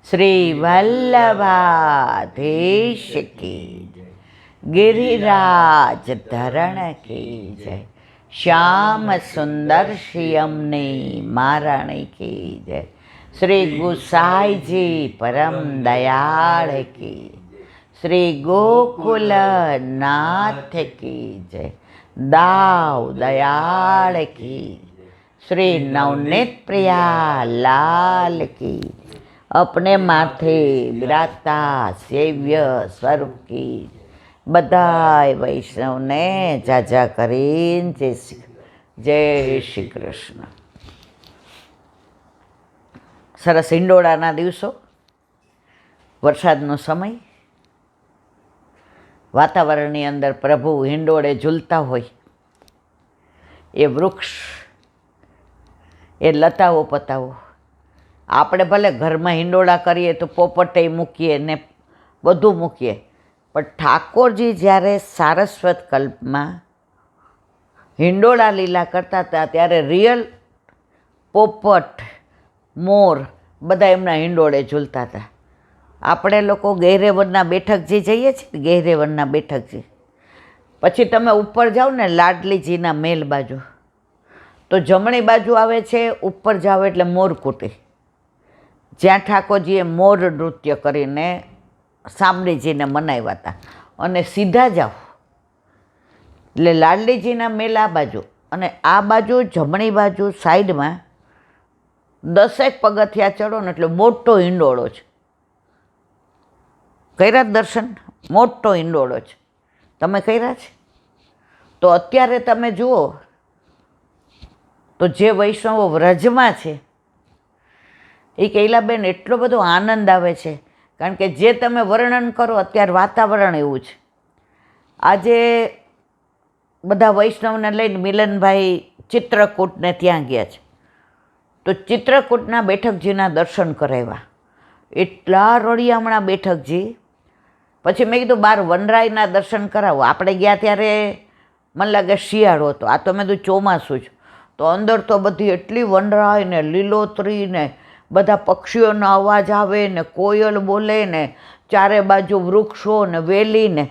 શ્રી વલ્લભાધીશ કી જય, गिरिराज धरण की जय, श्याम सुंदर श्रियमनी महाराणी की जय, श्री गुसाई जी परम दयाल की, श्री गोकुल नाथ की जय, दाव दयाल की, श्री नवनीत प्रिया लाल की, अपने माथे बिराजता सेव्य स्वरूप की બધાય વૈષ્ણવને જાજા કરીને જય શ્રી કૃષ્ણ. સરસ હિંડોળાના દિવસો, વરસાદનો સમય, વાતાવરણની અંદર પ્રભુ હિંડોળે ઝૂલતા હોય, એ વૃક્ષ, એ લતાઓ પતાઓ. આપણે ભલે ઘરમાં હિંડોળા કરીએ તો પોપટે મૂકીએ ને બધું મૂકીએ, પણ ઠાકોરજી જ્યારે સારસ્વત કલ્પમાં હિંડોળા લીલા કરતા હતા ત્યારે રિયલ પોપટ, મોર બધા એમના હિંડોળે ઝૂલતા હતા. આપણે લોકો ગહેરેવનના બેઠકજી જઈએ છીએ, ગહેરેવનના બેઠકજી, પછી તમે ઉપર જાઓ ને લાડલીજીના મેલ બાજુ, તો જમણી બાજુ આવે છે, ઉપર જાઓ એટલે મોરકુટી, જ્યાં ઠાકોરજીએ મોર નૃત્ય કરીને સાંભળીજીને મનાવ્યા હતા. અને સીધા જાઓ એટલે લાડલીજીના મેલ આ બાજુ, અને આ બાજુ જમણી બાજુ સાઈડમાં 10 પગથિયા ચડો ને એટલે મોટો હિંડોળો છે. કર્યા દર્શન? મોટો હિંડોળો છે. તમે કર્યા છે? તો અત્યારે તમે જુઓ તો જે વૈષ્ણવો વ્રજમાં છે એ કૈલાબેન એટલો બધો આનંદ આવે છે, કારણ કે જે તમે વર્ણન કરો અત્યારે વાતાવરણ એવું છે. આજે બધા વૈષ્ણવને લઈને મિલનભાઈ ચિત્રકૂટને ત્યાં ગયા છે, તો ચિત્રકૂટના બેઠકજીના દર્શન કરાવ્યા. એટલા રળિયામણા બેઠકજી. પછી મેં કીધું બહાર વનરાયના દર્શન કરાવો. આપણે ગયા ત્યારે મને લાગે શિયાળો હતો, આ તો મેં કીધું ચોમાસું જ. તો અંદર તો બધી એટલી વનરાય ને લીલોતરી ને બધા પક્ષીઓનો અવાજ આવે ને કોયલ બોલે ને ચારે બાજુ વૃક્ષો ને વેલી ને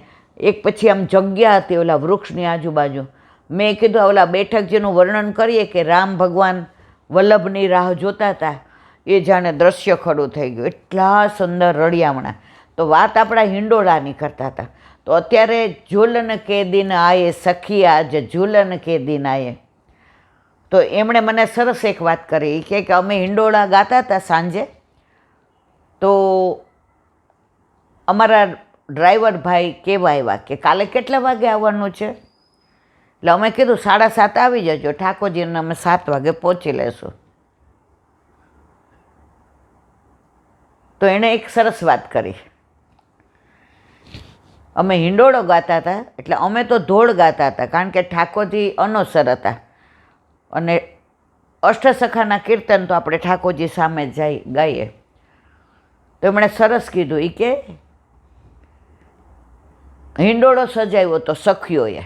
એક પછી આમ જગ્યા હતી ઓલા વૃક્ષની આજુબાજુ. મેં કીધું ઓલા બેઠકજીનું વર્ણન કરીએ કે રામ ભગવાન વલ્લભની રાહ જોતા હતા, એ જાણે દ્રશ્ય ખડું થઈ ગયું. એટલા સુંદર રળિયામણા. તો વાત આપણા હિંડોળાની કરતા હતા. તો અત્યારે ઝૂલન કે દિન આયે સખી આજ ઝૂલન કે દિન આયે, તો એમણે મને સરસ એક વાત કરી કે અમે હિંડોળા ગાતા હતા સાંજે, તો અમારા ડ્રાઈવર ભાઈ કહેવા આવ્યા કે કાલે કેટલા વાગે આવવાનું છે? એટલે અમે કીધું 7:30 આવી જજો, ઠાકોરજીને અમે 7 વાગે પહોંચી લેશું. તો એણે એક સરસ વાત કરી. અમે હિંડોળો ગાતા હતા એટલે અમે તો ધોળ ગાતા હતા, કારણ કે ઠાકોરજી અનોસર હતા, અને અષ્ટસખાના કીર્તન તો આપણે ઠાકોરજી સામે ગાઈએ. તો એમણે સરસ કીધું, એ કે હિંડોળો સજાવ્યો તો સખીઓએ.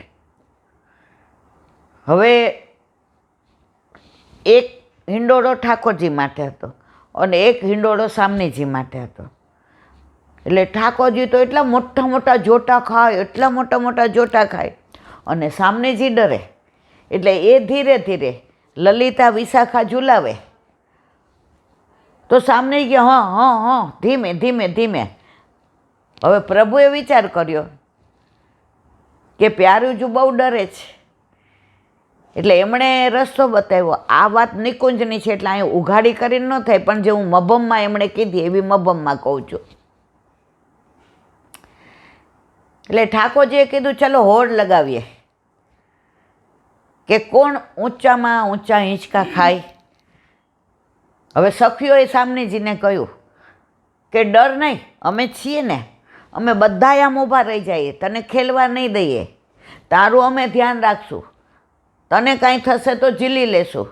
હવે એક હિંડોળો ઠાકોરજી માટે હતો અને એક હિંડોળો સામનેજી માટે હતો. એટલે ઠાકોરજી તો એટલા મોટા મોટા જોટા ખાય, એટલા મોટા મોટા જોટા ખાય, અને સામનેજી ડરે. એટલે એ ધીરે ધીરે લલિતા વિશાખા ઝુલાવે તો સામને ગયા હા ધીમે ધીમે ધીમે. હવે પ્રભુએ વિચાર કર્યો કે પ્યારુંજુ બહુ ડરે છે, એટલે એમણે રસ્તો બતાવ્યો. આ વાત નિકુંજની છે એટલે અહીં ઉઘાડી કરીને ન થાય, પણ જે હું મભમમાં એમણે કીધી એવી મભમમાં કહું છું. એટલે ઠાકોરજીએ કીધું ચલો હોડ લગાવીએ કે કોણ ઊંચામાં ઊંચા હિંચકા ખાય. હવે સખીઓએ સામનેજીને કહ્યું કે ડર નહીં, અમે છીએ ને, અમે બધા આમ ઊભા રહી જઈએ, તને ખેલવા નહીં દઈએ, તારું અમે ધ્યાન રાખશું, તને કાંઈ થશે તો ઝીલી લેશું,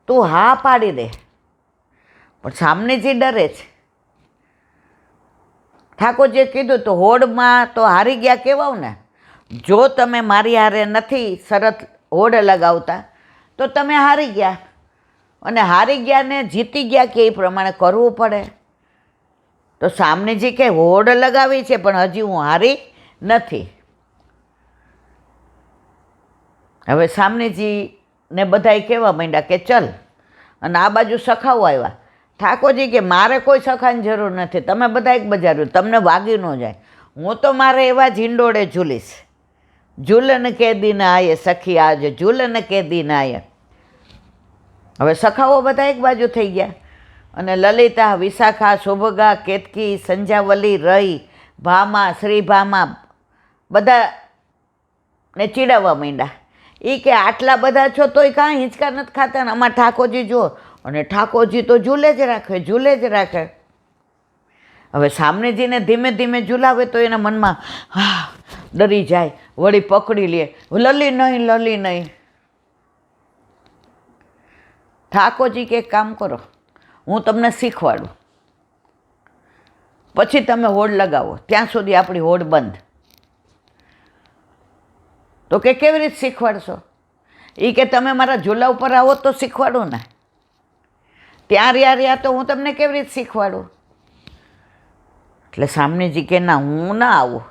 તું હા પાડી દે. પણ સામનેજી ડરે છે. ઠાકોરજીએ કીધું તો હોડમાં તો હારી ગયા કહેવાવ ને. જો તમે મારી હારે નથી શરત હોડ લગાવતા તો તમે હારી ગયા, અને હારી ગયા ને જીતી ગયા કે એ પ્રમાણે કરવું પડે. તો સામનેજી કે હોડ લગાવી છે પણ હજી હું હારી નથી. હવે સામનેજીને બધાય કહેવા માંડ્યા કે ચલ, અને આ બાજુ સખાઓ આવ્યા. ઠાકોરજી કે મારે કોઈ સખાની જરૂર નથી, તમે બધા એક બજાર્યું, તમને વાગી ન જાય. હું તો મારે એવા જ હિંડોળે ઝૂલીશ. ઝૂલન કે દિન આયે સખી આજ, ઝૂલન કે દિન આયે. હવે સખાઓ બધા એક બાજુ થઈ ગયા, અને લલિતા, વિશાખા, શોભગા, કેતકી, સંજાવલી, રઈ, ભામા, શ્રીભામા બધાને ચીડાવવા માંડ્યા. એ કે આટલા બધા છો તોય કાં હિંચકા નથી ખાતા ને અમારા ઠાકોરજી જો, અને ઠાકોરજી તો ઝૂલે જ રાખે, ઝૂલે જ રાખે. હવે સામનેજીને ધીમે ધીમે ઝૂલાવે તો એના મનમાં ડરી જાય, વળી પકડી લે, લલી નહીં, લલી નહીં. ઠાકોરજી કે એક કામ કરો, હું તમને શીખવાડું, પછી તમે હોડ લગાવો, ત્યાં સુધી આપણી હોડ બંધ. તો કે કેવી રીતે શીખવાડશો? એ કે તમે મારા ઝૂલા ઉપર આવો તો શીખવાડું ને, ત્યાં રહ્યા તો હું તમને કેવી રીતે શીખવાડું? એટલે સામનેજી કે ના, હું ના આવું,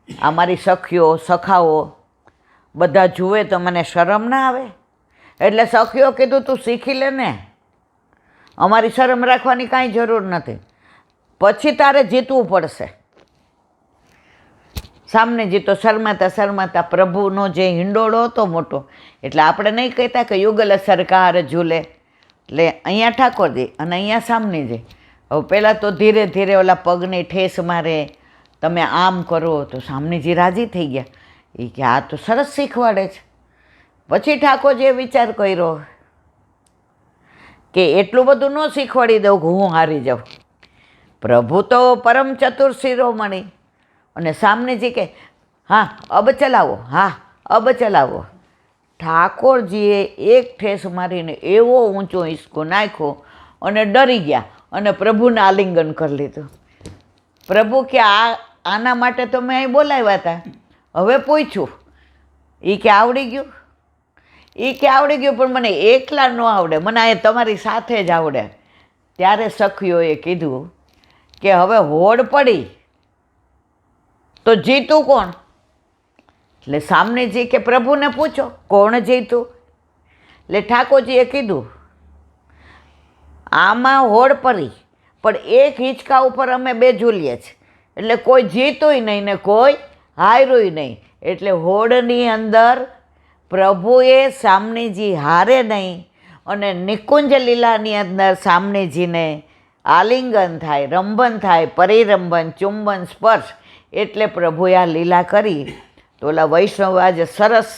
આ મારી સખીઓ, સખાઓ બધા જુએ તો મને શરમ ના આવે. એટલે સખીઓ કીધું તું શીખી લે ને, અમારી શરમ રાખવાની કાંઈ જરૂર નથી, પછી તારે જીતવું પડશે. સામનેજી તો શરમાતા શરમાતા, પ્રભુનો જે હિંડોળો હતો મોટો, એટલે આપણે નહીં કહેતા કે યુગલ સરકાર ઝૂલે, એટલે અહીંયા ઠાકોરજી અને અહીંયા સામનેજી. હવે પહેલાં તો ધીરે ધીરે ઓલા પગની ઠેસ મારે, તમે આમ કરો, તો સામનેજી રાજી થઈ ગયા. એ કે આ તો સરસ શીખવાડે છે. પછી ઠાકોરજીએ વિચાર કર્યો કે એટલું બધું ન શીખવાડી દઉં કે હું હારી જાઉં. પ્રભુ તો પરમ ચતુર શિરોમણી, અને સામનેજી કે હા અબ ચલાવો, હા અબ ચલાવો. ઠાકોરજીએ એક ઠેસ મારીને એવો ઊંચો હિંચકો નાખ્યો અને ડરી ગયા, અને પ્રભુને આલિંગન કરી લીધું. પ્રભુ કે આના માટે તો મેં અહીં બોલાવ્યા હતા, હવે પૂછ્યું. એ કે આવડી ગયું? એ કે આવડી ગયું, પણ મને એકલા ન આવડે, મને આ તમારી સાથે જ આવડે. ત્યારે સખીઓએ કીધું કે હવે હોડ પડી તો જીતું કોણ? એટલે સામનેજી કે પ્રભુને પૂછો કોણ જીતું. એટલે ઠાકોરજીએ કીધું આમાં હોડ પડી, પણ એક હિંચકા ઉપર અમે બે ઝૂલીએ છીએ, એટલે કોઈ જીતુંય નહીં ને કોઈ હાર્યુંય નહીં. એટલે હોડની અંદર પ્રભુએ સામનેજી હારે નહીં, અને નિકુંજ લીલાની અંદર સામનેજીને આલિંગન થાય, રંભન થાય, પરિરંભન, ચુંબન, સ્પર્શ, એટલે પ્રભુએ આ લીલા કરી. તો ઓલા વૈષ્ણવ આજે સરસ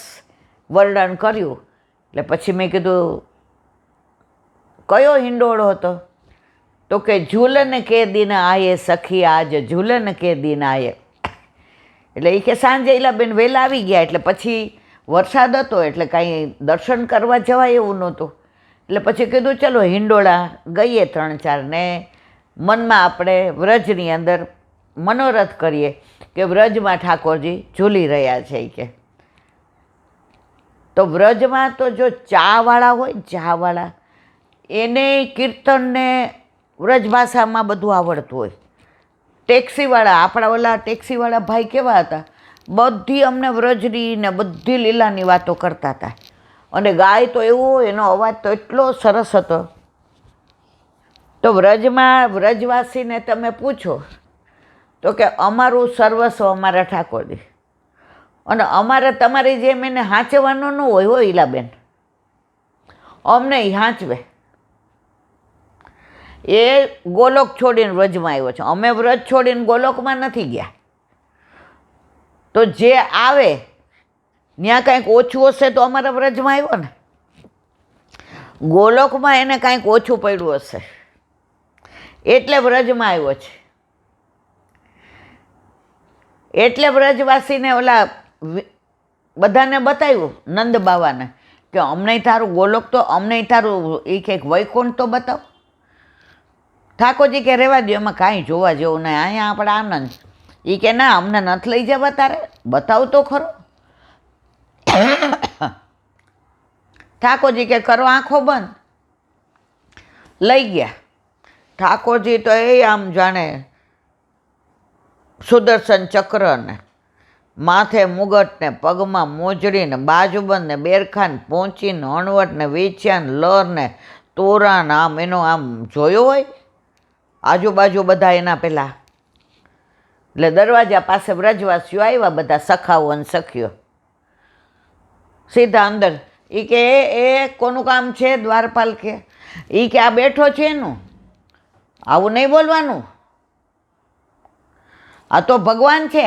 વર્ણન કર્યું. એટલે પછી મેં કીધું કયો હિંડોળો હતો? તો કે ઝૂલન કે દિન આયે સખી આજ, ઝૂલન કે દિન આયે. એટલે એ કે સાંજે ઈલાબેન વહેલા આવી ગયા, એટલે પછી વરસાદ હતો એટલે કાંઈ દર્શન કરવા જવાય એવું નહોતું. એટલે પછી કીધું ચલો હિંડોળા ગઈએ 3-4, ને મનમાં આપણે વ્રજની અંદર મનોરથ કરીએ કે વ્રજમાં ઠાકોરજી ઝૂલી રહ્યા છે. કે તો વ્રજમાં તો જો ચાવાળા હોય, ચાવાળા, એને કીર્તનને વ્રજ ભાષામાં બધું આવડતું હોય. ટેક્સીવાળા, આપણા ઓલા ટેક્સીવાળા ભાઈ કેવા હતા, બધી અમને વ્રજની ને બધી લીલાની વાતો કરતા હતા, અને ગાય તો એવો, એનો અવાજ તો એટલો સરસ હતો. તો વ્રજમાં વ્રજવાસીને તમે પૂછો તો કે અમારું સર્વસ્વ અમારા ઠાકોરજી, અને અમારે તમારી જેમ એને હાંચવાનું ન હોય ઈલાબેન, અમને હાંચવે. એ ગોલોક છોડીને વ્રજમાં આવ્યો છે, અમે વ્રજ છોડીને ગોલોકમાં નથી ગયા. તો જે આવે ત્યાં કાંઈક ઓછું હશે તો અમારા વ્રજમાં આવ્યો ને, ગોલોકમાં એને કાંઈક ઓછું પડ્યું હશે એટલે વ્રજમાં આવ્યો છે. એટલે વ્રજવાસીને ઓલા બધાને બતાવ્યું, નંદ બાવાને, કે અમને તારું ગોલોક તો, અમને તારું એ કંઈક વૈકુંઠ તો બતાવ. ઠાકોરજી કે રહેવા દો, એમાં કાંઈ જોવા જેવું નહીં, અહીંયા આપણે આનંદ. એ કે ના, અમને નથી લઈ જવા, તારે બતાવ તો ખરો. ઠાકોરજી કે કરો આંખો બંધ. લઈ ગયા. ઠાકોરજી તો એ આમ જાણે સુદર્શન ચક્ર ને, માથે મુગટ ને, પગમાં મોજડી ને, બાજુબંધ ને, બેરખાન, પોંચી ને, હણવટ ને, વેચ્યાન, લર ને, તોરાન, આમ એનો આમ જોયો હોય આજુબાજુ બધા એના પેલા. એટલે દરવાજા પાસે વ્રજવાસીઓ આવ્યા, બધા સખાઓ અને સખીઓ સીધા અંદર. એ કે એ કોનું કામ છે? દ્વારપાલ કે. એ કે આ બેઠો છે એનું, આવું નહીં બોલવાનું, આ તો ભગવાન છે,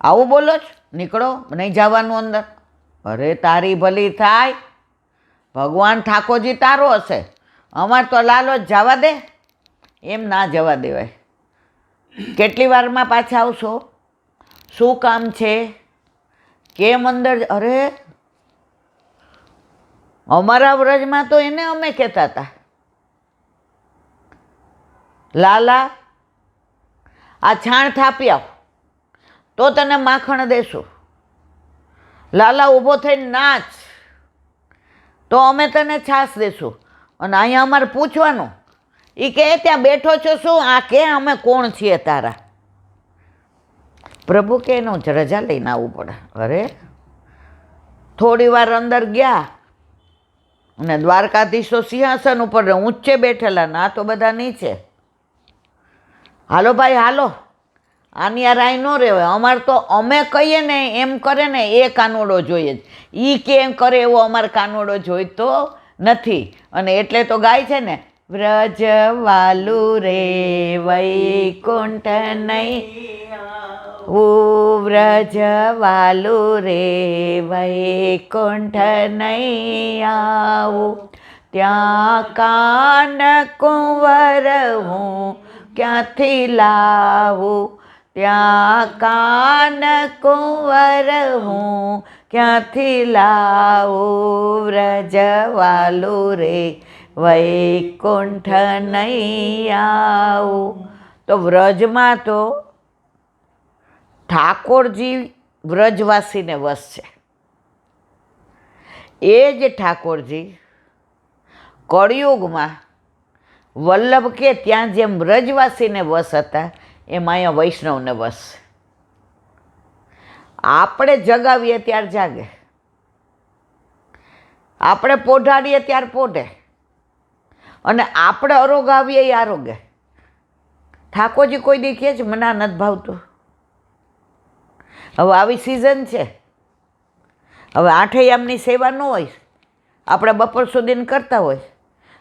આવું બોલો છો, નીકળો, નહીં જવાનું અંદર. અરે તારી ભલી થાય, ભગવાન ઠાકોરજી તારો હશે, અમાર તો લાલો જ જવા દે. એમ ના જવા દેવાય. કેટલી વારમાં પાછા આવશો? શું કામ છે? કેમ અંદર? અરે અમારા વ્રજમાં તો એને અમે કહેતા હતા, લાલા આ છાણ થાપી આવ તો તને માખણ દેશું. લાલા ઊભો થઈને નાચ તો અમે તને છાશ દેશું. અને અહીંયા અમારે પૂછવાનું, એ કે ત્યાં બેઠો છો શું? આ કે અમે કોણ છીએ તારા? પ્રભુ કે એનું રજા લઈને આવવું પડે. અરે થોડી વાર અંદર ગયા અને દ્વારકાધીશો સિંહાસન ઉપર ઊંચે બેઠેલા ને આ તો બધા નીચે. હાલો ભાઈ હાલો, આની આ રાય ન રહેવાય. અમારે તો અમે કહીએ ને એમ કરે ને એ કાનોડો જોઈએ જ. એ કેમ કરે એવો અમારે કાનોડો જોઈતો નથી. અને એટલે તો ગાય છે ને, વ્રજ વાલું રે વૈકુંઠ નહીં, ઓ વ્રજ વાલું રે વૈકુંઠ નહીં આવું, ત્યાં કાન કુંવર હું ક્યાંથી લાવું, ત્યાં કાન કુંવર હું ક્યાંથી લાવું, વ્રજ વાલું રે વૈકુંઠ નહીં આવું. તો વ્રજમાં તો ઠાકોરજી વ્રજવાસીને વશ છે. એ જ ઠાકોરજી કળિયુગમાં વલ્લભ કે ત્યાં જેમ વ્રજવાસીને વશ હતા એમ અહીંયા વૈષ્ણવને વશ. આપણે જગાવીએ ત્યાર જાગે, આપણે પોઢાડીએ ત્યાર પોઢે, અને આપણે અરોગાવીએ એ આરોગે. ઠાકોરજી કોઈ દી કહે છે મને આ નથી ભાવતું? હવે આવી સિઝન છે, હવે આઠેયામની સેવા ન હોય, આપણે બપોર સુધીને કરતા હોય,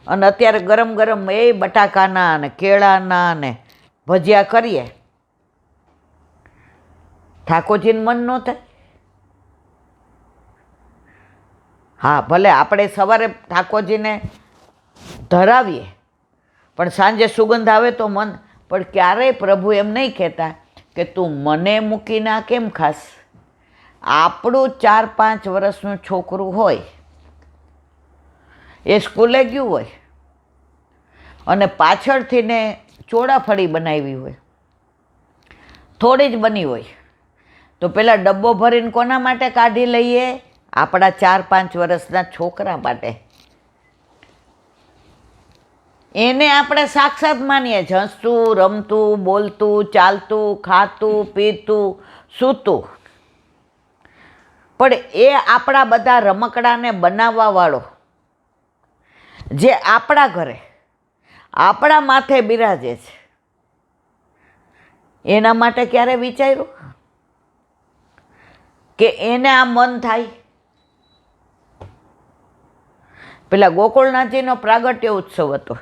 અને અત્યારે ગરમ ગરમ એ બટાકાના ને કેળાના ને ભજીયા કરીએ, ઠાકોરજીને મન ન થાય? હા ભલે આપણે સવારે ઠાકોરજીને ધરાવીએ પણ સાંજે સુગંધ આવે તો મન. પણ ક્યારેય પ્રભુ એમ નહીં કહેતા કે તું મને મૂકીને આ કેમ ખાસ. આપણું 4-5 વર્ષનું છોકરું હોય, એ સ્કૂલે ગયું હોય અને પાછળથી ને ચોળાફળી બનાવી હોય, થોડી જ બની હોય, તો પેલા ડબ્બો ભરીને કોના માટે કાઢી લઈએ? આપણા 4-5 વર્ષના છોકરા માટે. એને આપણે સાક્ષાત માનીએ છીએ, હસતું રમતું બોલતું ચાલતું ખાતું પીતું સૂતું. પણ એ આપણા બધા રમકડાને બનાવવાવાળો જે આપણા ઘરે આપણા માથે બિરાજે છે, એના માટે ક્યારે વિચાર્યું કે એને આ મન થાય? પેલા ગોકુળનાથજીનો પ્રાગટ્ય ઉત્સવ હતો,